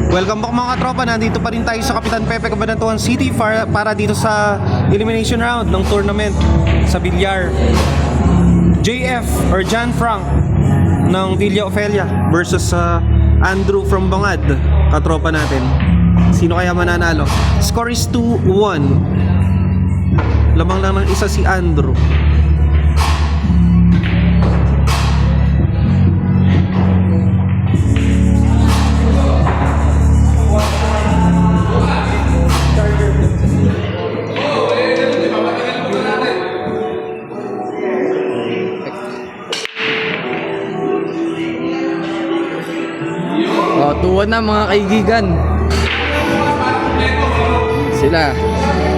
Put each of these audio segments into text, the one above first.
Welcome back mga katropa, nandito pa rin tayo sa Kapitan Pepe, Cabanatuan City para dito sa elimination round ng tournament sa bilyar. JF or John Frank ng Villa Ofelia versus Andrew from Bangad, katropa natin. Sino kaya mananalo? Score is 2-1. Lamang lang ng isa si Andrew. Oh, 2-1 na mga kaibigan. Sila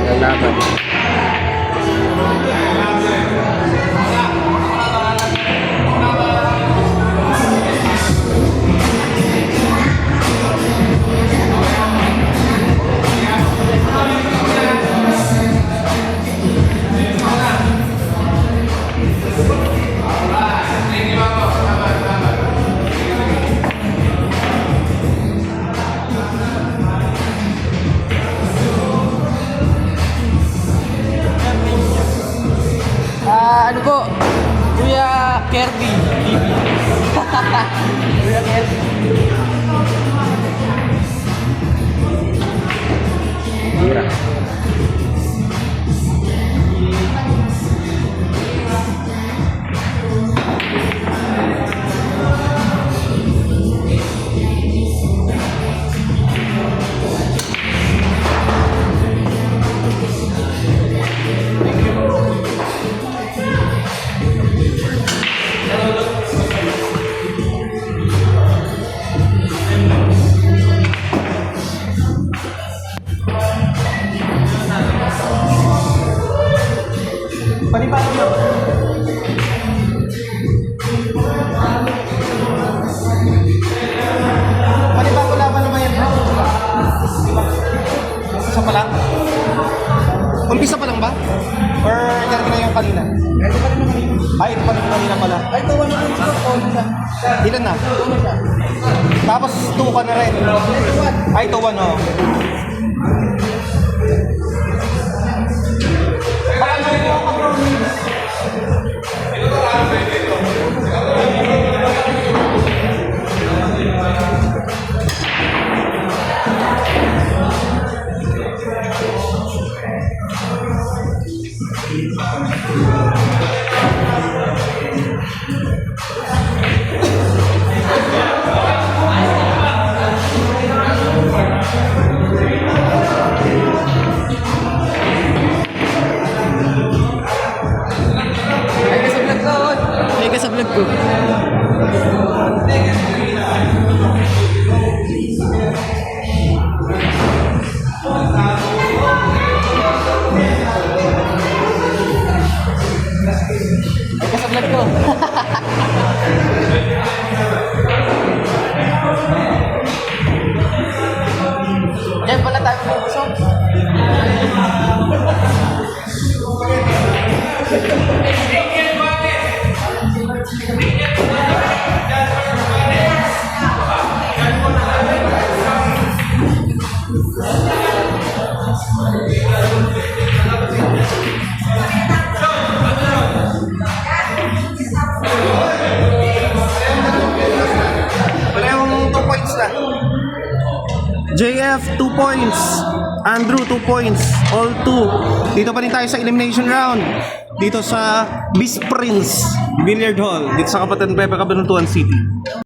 lalaban. Ano po? Kuya Kirby. Kuya Kirby. Mura. Panibago lang. Panibago laban naman yan, bro. Isa pa lang? Umpisa pa lang ba? Or yan na yung kanina? Ay, ito pa rin yung kanina pala. Ay, ito wala na siya. Ilan na? Tapos 2 ka na rin. Ay, ito 1 oh. Baka nyo ako, bro. Ay, sa vlog ko. Ay, sa vlog ko. Yan pala tayo bubusok. Parehong 2 points na. JF 2 points, Andrew 2 points, all 2. Dito pa rin tayo sa elimination round. Dito sa Beast Prince Billiard Hall, dito sa Kapitan Pepe, Cabanatuan City.